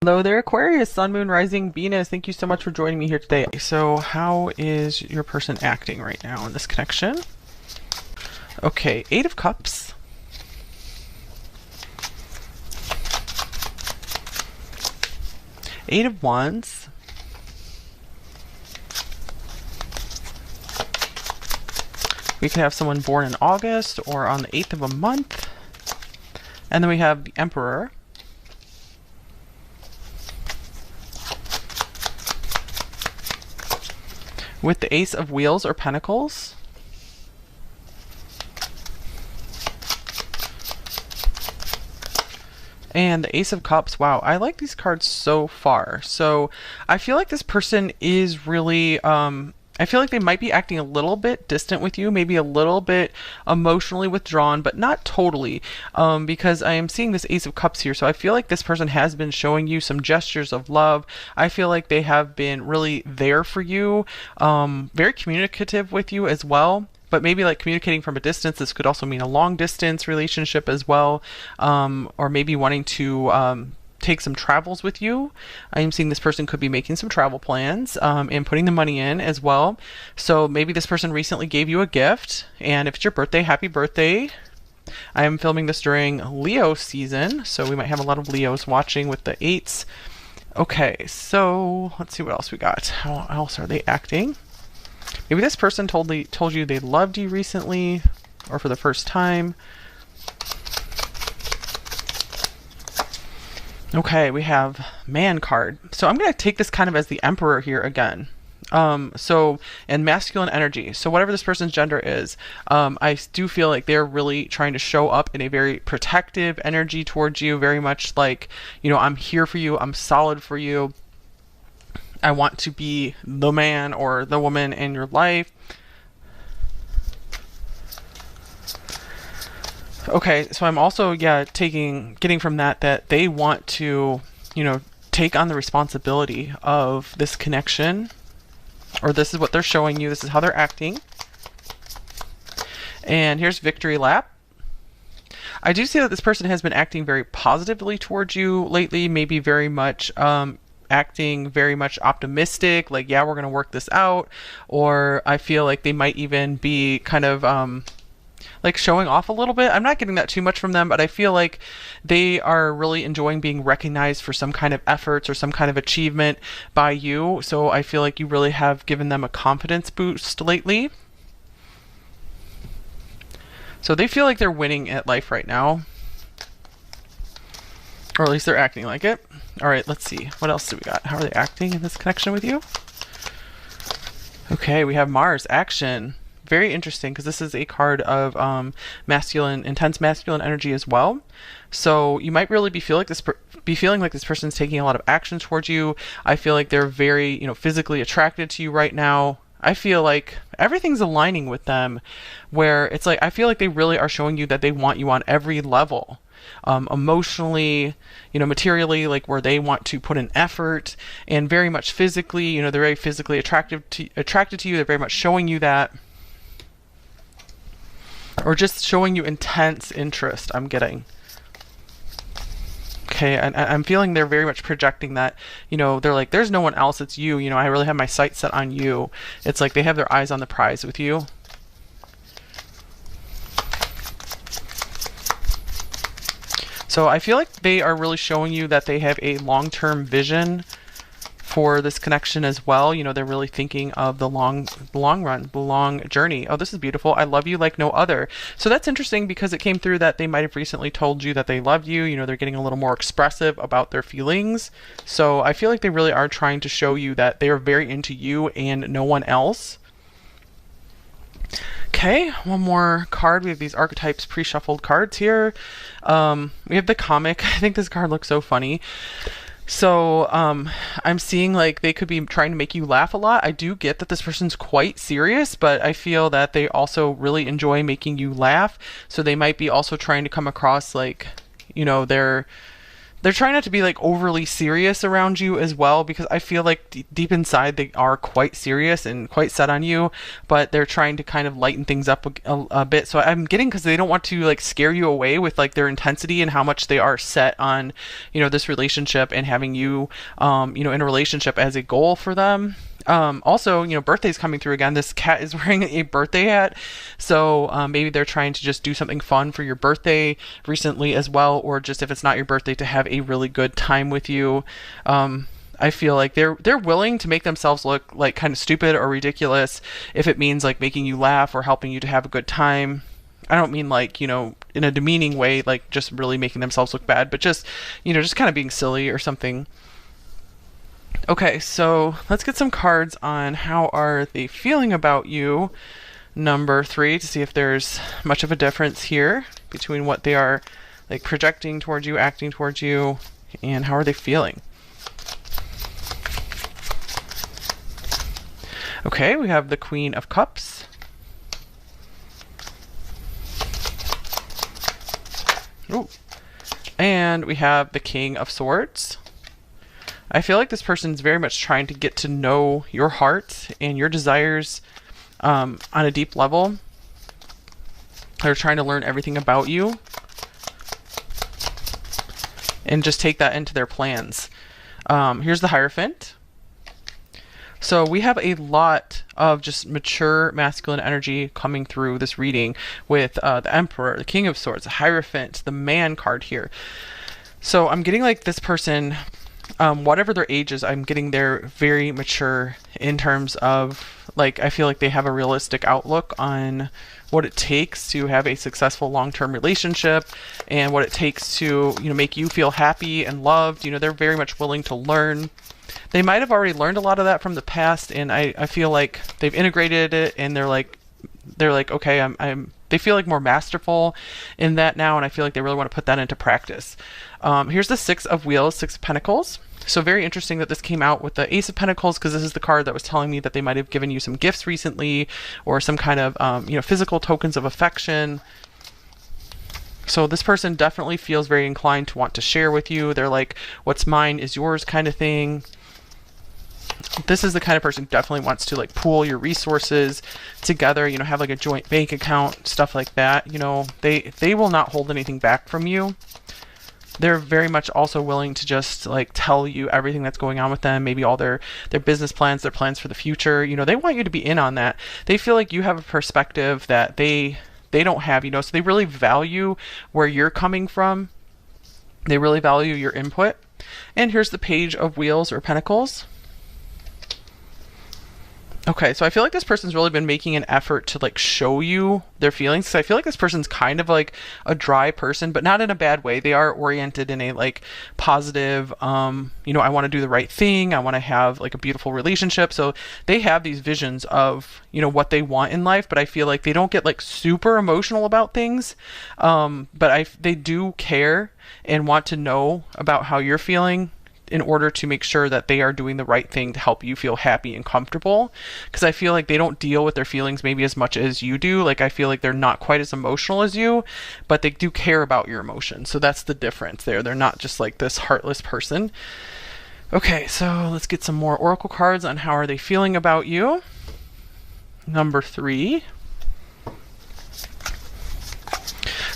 Hello there, Aquarius, Sun, Moon, Rising, Venus. Thank you so much for joining me here today. So how is your person acting right now in this connection? Okay, Eight of Cups. Eight of Wands. We could have someone born in August or on the 8th of a month. And then we have the Emperor. With the Ace of Wheels or Pentacles. And the Ace of Cups. Wow, I like these cards so far. So I feel like this person is really, I feel like they might be acting a little bit distant with you, maybe a little bit emotionally withdrawn, but not totally, because I am seeing this Ace of Cups here. So I feel like this person has been showing you some gestures of love. I feel like they have been really there for you, very communicative with you as well. But maybe like communicating from a distance. This could also mean a long distance relationship as well, or maybe wanting to take some travels with you. I am seeing this person could be making some travel plans and putting the money in as well. So maybe this person recently gave you a gift, and if it's your birthday, happy birthday. I am filming this during Leo season, so we might have a lot of Leos watching with the eights. Okay, so let's see what else we got. How else are they acting? Maybe this person told you they loved you recently or for the first time. Okay, we have Man card. So I'm going to take this kind of as the Emperor here again. And masculine energy. So whatever this person's gender is, I do feel like they're really trying to show up in a very protective energy towards you, very much like, you know, I'm here for you, I'm solid for you. I want to be the man or the woman in your life. Okay, so I'm also, getting from that they want to, you know, take on the responsibility of this connection, or this is what they're showing you, this is how they're acting. And here's Victory Lap. I do see that this person has been acting very positively towards you lately, maybe very much, acting very much optimistic, like, yeah, we're going to work this out. Or I feel like they might even be kind of like showing off a little bit. I'm not getting that too much from them, but I feel like they are really enjoying being recognized for some kind of efforts or some kind of achievement by you. So I feel like you really have given them a confidence boost lately. So they feel like they're winning at life right now, or at least they're acting like it. All right, let's see. What else do we got? How are they acting in this connection with you? Okay, we have Mars action. Very interesting, because this is a card of intense masculine energy as well. So you might really be feeling like this person's taking a lot of action towards you. I feel like they're very, you know, physically attracted to you right now. I feel like everything's aligning with them, where it's like I feel like they really are showing you that they want you on every level. Emotionally, you know, materially, like where they want to put an effort, and very much physically, you know, they're very physically attracted to you. They're very much showing you that, or just showing you intense interest. I'm getting. Okay, and I'm feeling they're very much projecting that, you know, they're like, there's no one else, it's you, you know, I really have my sights set on you. It's like they have their eyes on the prize with you. So I feel like they are really showing you that they have a long-term vision for this connection as well. You know, they're really thinking of the long run, the long journey. Oh, this is beautiful. I love you like no other. So that's interesting, because it came through that they might have recently told you that they loved you. You know, they're getting a little more expressive about their feelings. So I feel like they really are trying to show you that they are very into you and no one else. Okay, one more card. We have these archetypes pre-shuffled cards here. We have the comic. I think this card looks so funny. So I'm seeing like they could be trying to make you laugh a lot. I do get that this person's quite serious, but I feel that they also really enjoy making you laugh. So they might be also trying to come across like, you know, they're they're trying not to be like overly serious around you as well, because I feel like deep inside they are quite serious and quite set on you, but they're trying to kind of lighten things up a bit. So I'm getting, because they don't want to like scare you away with like their intensity and how much they are set on, this relationship and having you, in a relationship as a goal for them. Also, birthday's coming through again. This cat is wearing a birthday hat. So maybe they're trying to just do something fun for your birthday recently as well, or just if it's not your birthday, to have a really good time with you. I feel like they're willing to make themselves look like kind of stupid or ridiculous if it means like making you laugh or helping you to have a good time. I don't mean like, in a demeaning way, like just really making themselves look bad, but just, just kind of being silly or something. Okay, so let's get some cards on how are they feeling about you, number 3, to see if there's much of a difference here between what they are like projecting towards you, acting towards you, and how are they feeling. Okay, we have the Queen of Cups. Ooh. And we have the King of Swords. I feel like this person's very much trying to get to know your heart and your desires on a deep level. They're trying to learn everything about you and just take that into their plans. Here's the Hierophant. So we have a lot of just mature masculine energy coming through this reading with the Emperor, the King of Swords, the Hierophant, the Man card here. So I'm getting like this person, whatever their age is, I'm getting they're very mature in terms of like, I feel like they have a realistic outlook on what it takes to have a successful long-term relationship and what it takes to, make you feel happy and loved. They're very much willing to learn. They might have already learned a lot of that from the past, and I feel like they've integrated it, and they're like, okay, they feel like more masterful in that now, and I feel like they really want to put that into practice. Here's the Six of Wheels, Six of Pentacles. So very interesting that this came out with the Ace of Pentacles, because this is the card that was telling me that they might have given you some gifts recently or some kind of, physical tokens of affection. So this person definitely feels very inclined to want to share with you. They're like, what's mine is yours kind of thing. This is the kind of person who definitely wants to like pool your resources together, have like a joint bank account, stuff like that. They will not hold anything back from you. They're very much also willing to just like tell you everything that's going on with them, maybe all their business plans, their plans for the future. They want you to be in on that. They feel like you have a perspective that they don't have, so they really value where you're coming from. They really value your input. And here's the Page of Wheels or Pentacles. Okay, so I feel like this person's really been making an effort to like show you their feelings. So I feel like this person's kind of like a dry person, but not in a bad way. They are oriented in a like positive, I want to do the right thing. I want to have like a beautiful relationship. So they have these visions of, what they want in life, but I feel like they don't get like super emotional about things. But they do care and want to know about how you're feeling, in order to make sure that they are doing the right thing to help you feel happy and comfortable. Because I feel like they don't deal with their feelings maybe as much as you do. Like I feel like they're not quite as emotional as you, but they do care about your emotions. So that's the difference there. They're not just like this heartless person. Okay, so let's get some more oracle cards on how are they feeling about you. Number 3.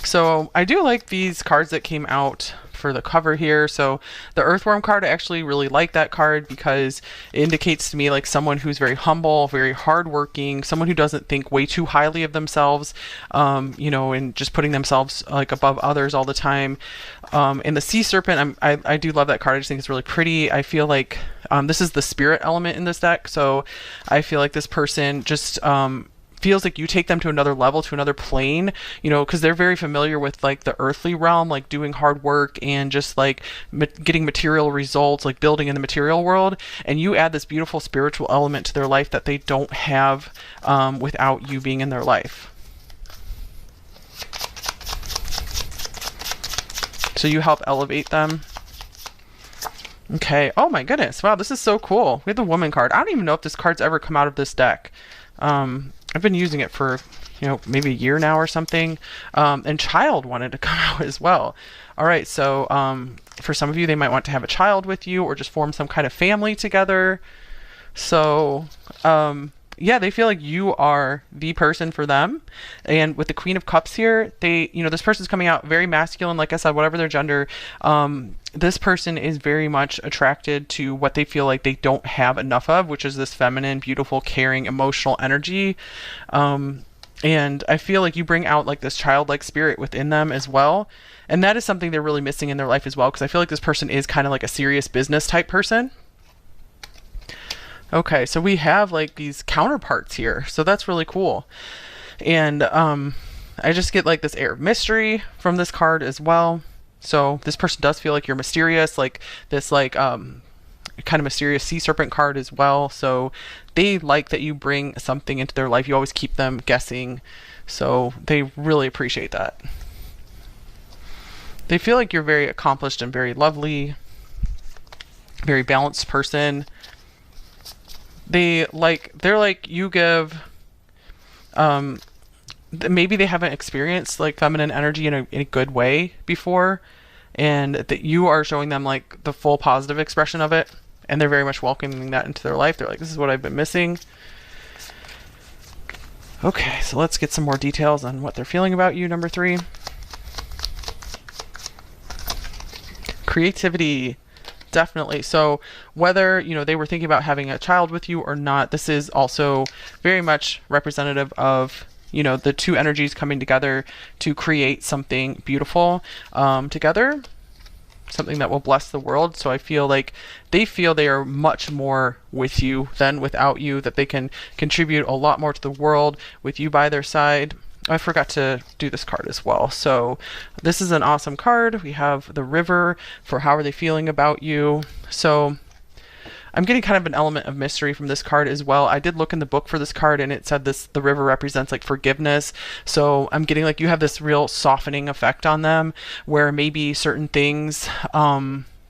So I do like these cards that came out for the cover here. So the Earthworm card, I actually really like that card because it indicates to me like someone who's very humble, very hardworking, someone who doesn't think way too highly of themselves, and just putting themselves like above others all the time. And the Sea Serpent, I do love that card. I just think it's really pretty. I feel like this is the spirit element in this deck. So I feel like this person just feels like you take them to another level, to another plane, because they're very familiar with like the earthly realm, like doing hard work and just like getting material results, like building in the material world. And you add this beautiful spiritual element to their life that they don't have without you being in their life. So you help elevate them. Okay. Oh my goodness. Wow, this is so cool. We have the Woman card. I don't even know if this card's ever come out of this deck. I've been using it for, maybe a year now or something. And Child wanted to come out as well. All right, so For some of you, they might want to have a child with you or just form some kind of family together. So, yeah, they feel like you are the person for them. And with the Queen of Cups here, this person's coming out very masculine, like I said, whatever their gender. This person is very much attracted to what they feel like they don't have enough of, which is this feminine, beautiful, caring, emotional energy. And I feel like you bring out like this childlike spirit within them as well. And that is something they're really missing in their life as well, because I feel like this person is kind of like a serious business type person. Okay, so we have like these counterparts here. So that's really cool. And I just get like this air of mystery from this card as well. So this person does feel like you're mysterious, like this like kind of mysterious sea serpent card as well. So they like that you bring something into their life. You always keep them guessing. So they really appreciate that. They feel like you're very accomplished and very lovely, very balanced person. They're like you give, maybe they haven't experienced like feminine energy in a good way before, and that you are showing them like the full positive expression of it, and they're very much welcoming that into their life. They're like, this is what I've been missing. Okay, so let's get some more details on what they're feeling about you, number 3. Creativity. Definitely. So whether, they were thinking about having a child with you or not, this is also very much representative of, the two energies coming together to create something beautiful together, something that will bless the world. So I feel like they feel they are much more with you than without you, that they can contribute a lot more to the world with you by their side. I forgot to do this card as well. So this is an awesome card. We have the River for how are they feeling about you. So I'm getting kind of an element of mystery from this card as well. I did look in the book for this card and it said the River represents like forgiveness. So I'm getting like you have this real softening effect on them where maybe certain things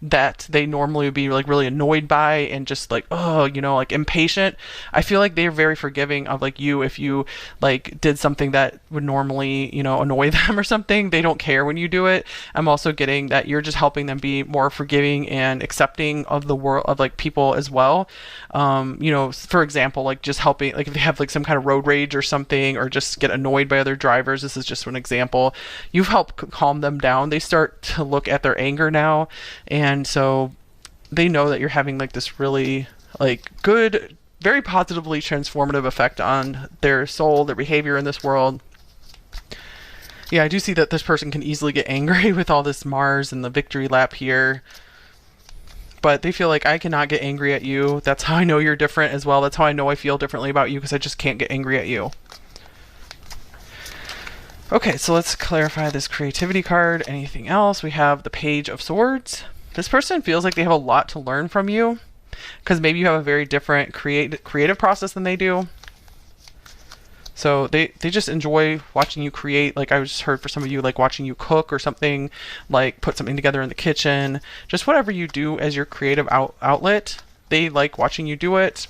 that they normally would be like really annoyed by and just like, like impatient. I feel like they're very forgiving of like you if you like did something that would normally, annoy them or something. They don't care when you do it. I'm also getting that you're just helping them be more forgiving and accepting of the world, of like people as well. For example, like just helping, like if they have like some kind of road rage or something, or just get annoyed by other drivers. This is just an example. You've helped calm them down. They start to look at their anger now, and so they know that you're having like this really like good, very positively transformative effect on their soul, their behavior in this world. Yeah, I do see that this person can easily get angry with all this Mars and the victory lap here. But they feel like I cannot get angry at you. That's how I know you're different as well. That's how I know I feel differently about you, because I just can't get angry at you. Okay, so let's clarify this creativity card. Anything else? We have the Page of Swords. This person feels like they have a lot to learn from you, because maybe you have a very different creative process than they do. So they just enjoy watching you create. Like I just heard for some of you, like watching you cook or something, like put something together in the kitchen. Just whatever you do as your creative outlet, they like watching you do it.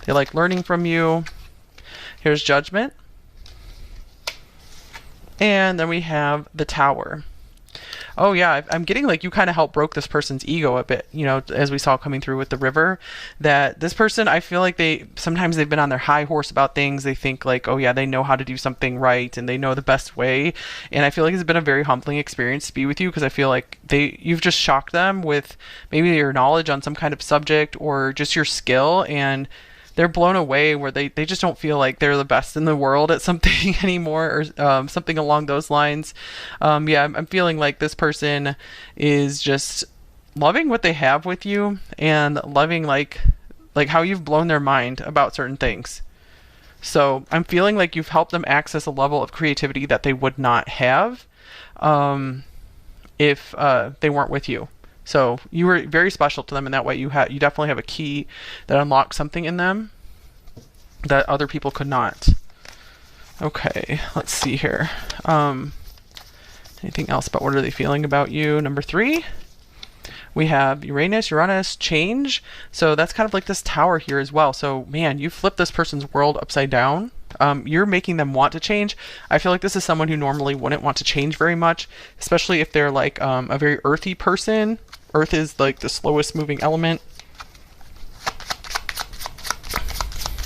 They like learning from you. Here's Judgment. And then we have the Tower. Oh yeah, I'm getting like you kind of helped broke this person's ego a bit, as we saw coming through with the River, that this person, I feel like sometimes they've been on their high horse about things. They think like, oh yeah, they know how to do something right and they know the best way. And I feel like it's been a very humbling experience to be with you, because I feel like you've just shocked them with maybe your knowledge on some kind of subject or just your skill, and they're blown away where they just don't feel like they're the best in the world at something anymore, or something along those lines. Yeah, I'm feeling like this person is just loving what they have with you and loving like how you've blown their mind about certain things. So I'm feeling like you've helped them access a level of creativity that they would not have if they weren't with you. So you were very special to them in that way. You definitely have a key that unlocks something in them that other people could not. Okay, let's see here. Anything else about what are they feeling about you? Number 3, we have Uranus, change. So that's kind of like this Tower here as well. So man, you flipped this person's world upside down. You're making them want to change. I feel like this is someone who normally wouldn't want to change very much, especially if they're like a very earthy person. Earth is like the slowest moving element.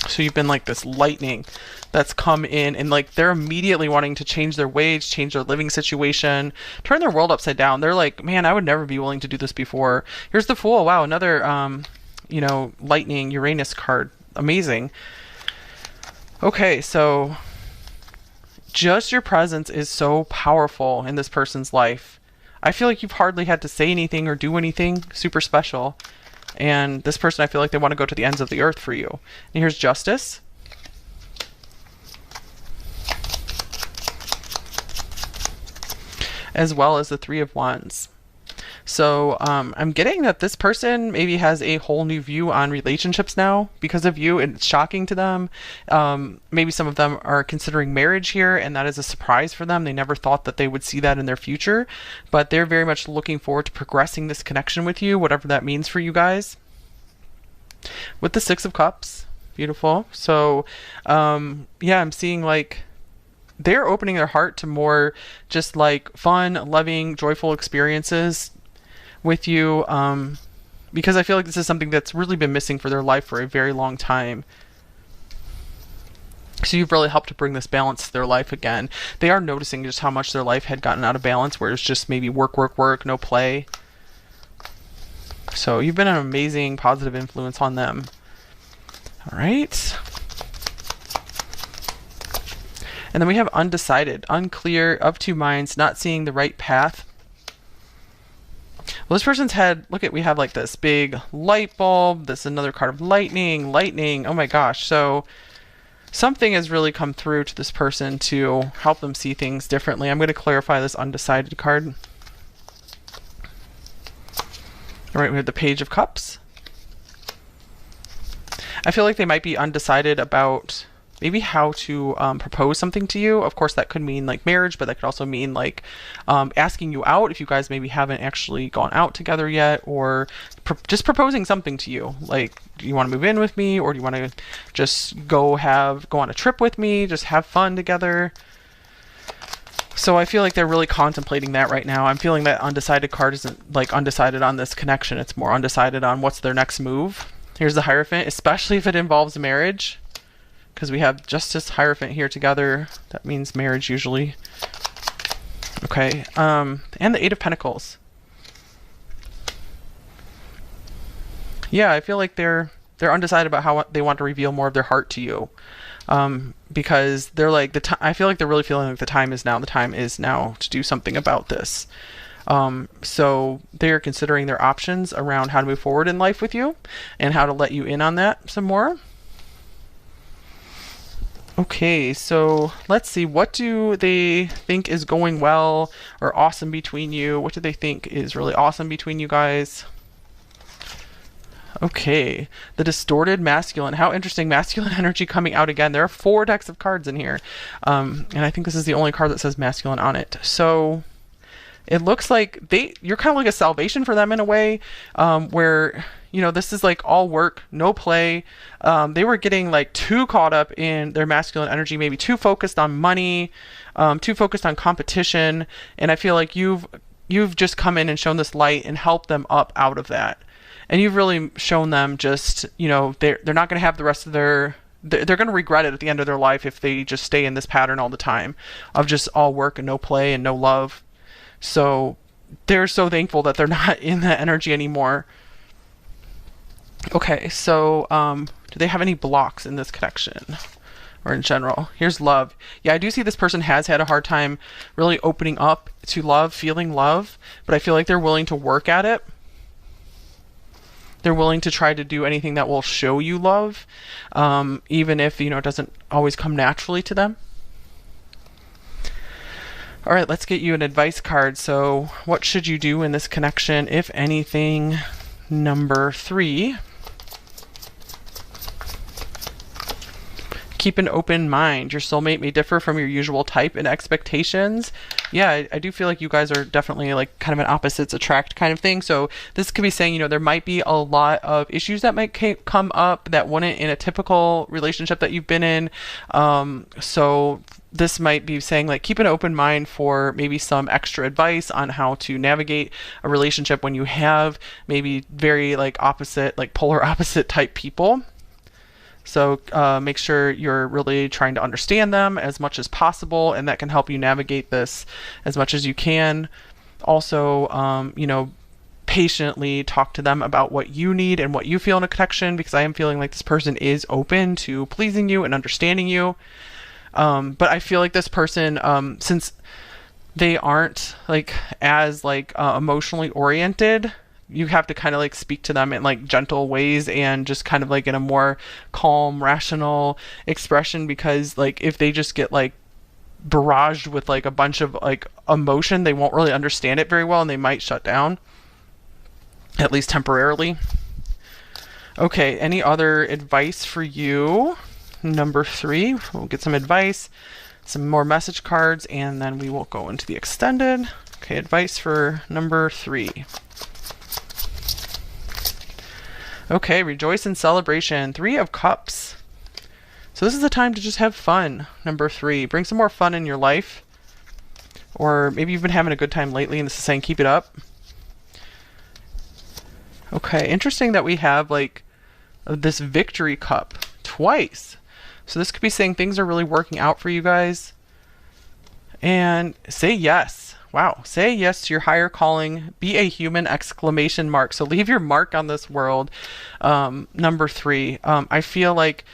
So you've been like this lightning that's come in, and like they're immediately wanting to change their ways, change their living situation, turn their world upside down. They're like, man, I would never be willing to do this before. Here's the Fool. Wow, another lightning Uranus card. Amazing. Okay, so just your presence is so powerful in this person's life. I feel like you've hardly had to say anything or do anything super special. And this person, I feel like they want to go to the ends of the earth for you. And here's Justice. As well as the Three of Wands. So I'm getting that this person maybe has a whole new view on relationships now because of you, and it's shocking to them. Maybe some of them are considering marriage here, and that is a surprise for them. They never thought that they would see that in their future, but they're very much looking forward to progressing this connection with you, whatever that means for you guys. With the Six of Cups, beautiful. So yeah, I'm seeing like they're opening their heart to more just like fun, loving, joyful experiences with you, because I feel like this is something that's really been missing for their life for a very long time. So you've really helped to bring this balance to their life again. They are noticing just how much their life had gotten out of balance, where it's just maybe work, work, work, no play. So you've been an amazing positive influence on them. All right. And then we have undecided, unclear, of two minds, not seeing the right path. Well, this person's had, look at, we have like this big light bulb. This is another card of lightning, lightning. Oh my gosh. So something has really come through to this person to help them see things differently. I'm going to clarify this undecided card. All right, we have the Page of Cups. I feel like they might be undecided about maybe how to propose something to you. Of course, that could mean like marriage, but that could also mean like asking you out if you guys maybe haven't actually gone out together yet, or just proposing something to you. Like, do you want to move in with me, or do you want to just go on a trip with me, just have fun together? So I feel like they're really contemplating that right now. I'm feeling that undecided card isn't like undecided on this connection. It's more undecided on what's their next move. Here's the Hierophant, especially if it involves marriage, because we have Justice, Hierophant here together. That means marriage usually. Okay, and the Eight of Pentacles. Yeah, I feel like they're undecided about how they want to reveal more of their heart to you, because they're like I feel like they're really feeling like the time is now. The time is now to do something about this. So they're considering their options around how to move forward in life with you and how to let you in on that some more. Okay, so let's see. What do they think is going well or awesome between you? What do they think is really awesome between you guys? Okay, the Distorted Masculine. How interesting. Masculine energy coming out again. There are 4 decks of cards in here. And I think this is the only card that says masculine on it. So it looks like you're kind of like a salvation for them in a way, where, you know, this is like all work, no play. They were getting like too caught up in their masculine energy, maybe too focused on money, too focused on competition. And I feel like you've just come in and shown this light and helped them up out of that. And you've really shown them just, you know, they're not going to have the rest of they're going to regret it at the end of their life if they just stay in this pattern all the time of just all work and no play and no love. So they're so thankful that they're not in that energy anymore. Okay, so do they have any blocks in this connection or in general? Here's Love. Yeah, I do see this person has had a hard time really opening up to love, feeling love, but I feel like they're willing to work at it. They're willing to try to do anything that will show you love, even if, you know, it doesn't always come naturally to them. All right, let's get you an advice card. So what should you do in this connection, if anything? Number 3. Keep an open mind. Your soulmate may differ from your usual type and expectations. Yeah, I do feel like you guys are definitely like kind of an opposites attract kind of thing. So this could be saying, you know, there might be a lot of issues that might come up that wouldn't in a typical relationship that you've been in. So this might be saying like keep an open mind for maybe some extra advice on how to navigate a relationship when you have maybe very like opposite, like polar opposite type people. So make sure you're really trying to understand them as much as possible, and that can help you navigate this as much as you can. Also, you know, patiently talk to them about what you need and what you feel in a connection, because I am feeling like this person is open to pleasing you and understanding you. But I feel like this person, since they aren't like as like emotionally oriented, you have to kind of like speak to them in like gentle ways and just kind of like in a more calm, rational expression, because like if they just get like barraged with like a bunch of like emotion, they won't really understand it very well and they might shut down, at least temporarily. Okay, any other advice for you? Number 3, we'll get some advice, some more message cards, and then we will go into the extended. Okay, advice for number 3. Okay, rejoice in celebration. 3 of Cups. So this is the time to just have fun. Number 3, bring some more fun in your life. Or maybe you've been having a good time lately and this is saying keep it up. Okay, interesting that we have like this victory cup twice. So this could be saying things are really working out for you guys. And say yes. Wow. Say yes to your higher calling. Be a human, exclamation mark. So leave your mark on this world. Number 3. I feel like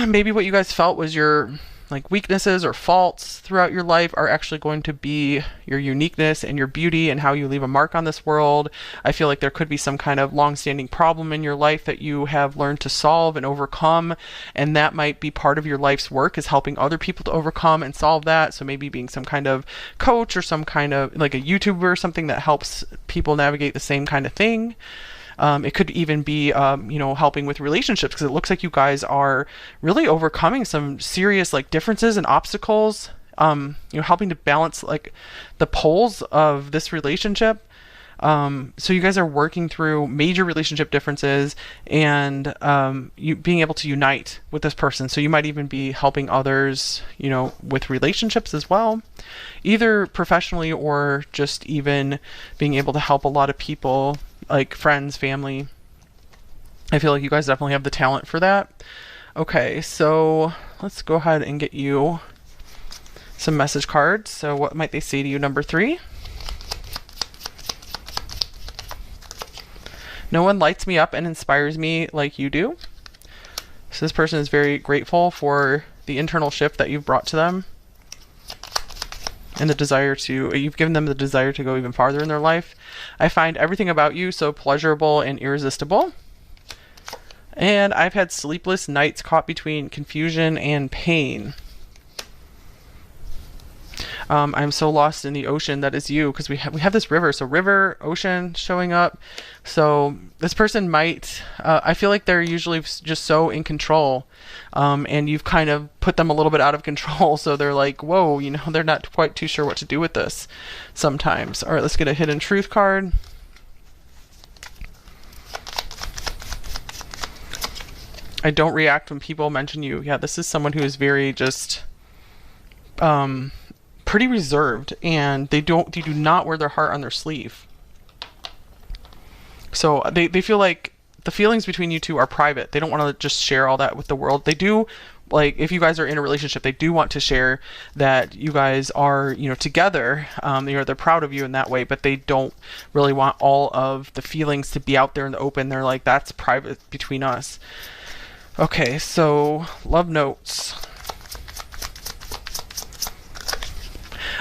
maybe what you guys felt was your like weaknesses or faults throughout your life are actually going to be your uniqueness and your beauty and how you leave a mark on this world. I feel like there could be some kind of long-standing problem in your life that you have learned to solve and overcome, and that might be part of your life's work, is helping other people to overcome and solve that. So maybe being some kind of coach or some kind of like a YouTuber or something that helps people navigate the same kind of thing. It could even be, you know, helping with relationships, because it looks like you guys are really overcoming some serious like differences and obstacles, you know, helping to balance like the poles of this relationship. So you guys are working through major relationship differences and you being able to unite with this person. So you might even be helping others, you know, with relationships as well, either professionally or just even being able to help a lot of people, like friends, family. I feel like you guys definitely have the talent for that. Okay, so let's go ahead and get you some message cards. So what might they say to you, number 3? No one lights me up and inspires me like you do. So this person is very grateful for the internal shift that you've brought to them and the desire to, you've given them the desire to go even farther in their life. I find everything about you so pleasurable and irresistible. And I've had sleepless nights caught between confusion and pain. I'm so lost in the ocean that is you, because we have this river. So river, ocean showing up. So this person might, I feel like they're usually just so in control, and you've kind of put them a little bit out of control. So they're like, whoa, you know, they're not quite too sure what to do with this sometimes. All right, let's get a hidden truth card. I don't react when people mention you. Yeah, this is someone who is very just, pretty reserved, and they do not wear their heart on their sleeve. So they feel like the feelings between you two are private. They don't want to just share all that with the world. They do, like, if you guys are in a relationship, they do want to share that you guys are, you know, together. You know, they're proud of you in that way, but they don't really want all of the feelings to be out there in the open. They're like, that's private between us. Okay, so love notes.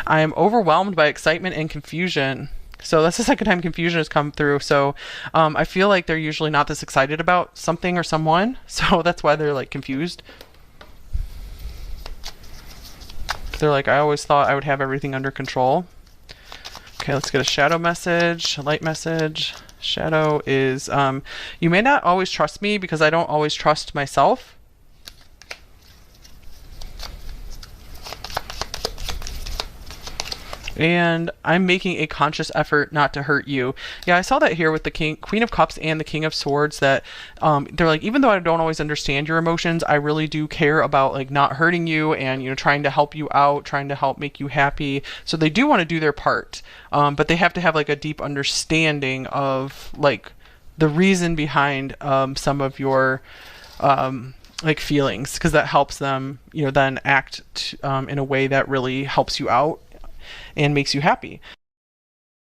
I am overwhelmed by excitement and confusion. So that's the second time confusion has come through. So I feel like they're usually not this excited about something or someone. So that's why they're like confused. They're like, I always thought I would have everything under control. Okay, let's get a shadow message, a light message. Shadow is, you may not always trust me because I don't always trust myself. And I'm making a conscious effort not to hurt you. Yeah, I saw that here with the Queen of Cups and the King of Swords, that they're like, even though I don't always understand your emotions, I really do care about like not hurting you and, you know, trying to help you out, trying to help make you happy. So they do want to do their part, but they have to have like a deep understanding of like the reason behind some of your like feelings, because that helps them, you know, then act in a way that really helps you out and makes you happy.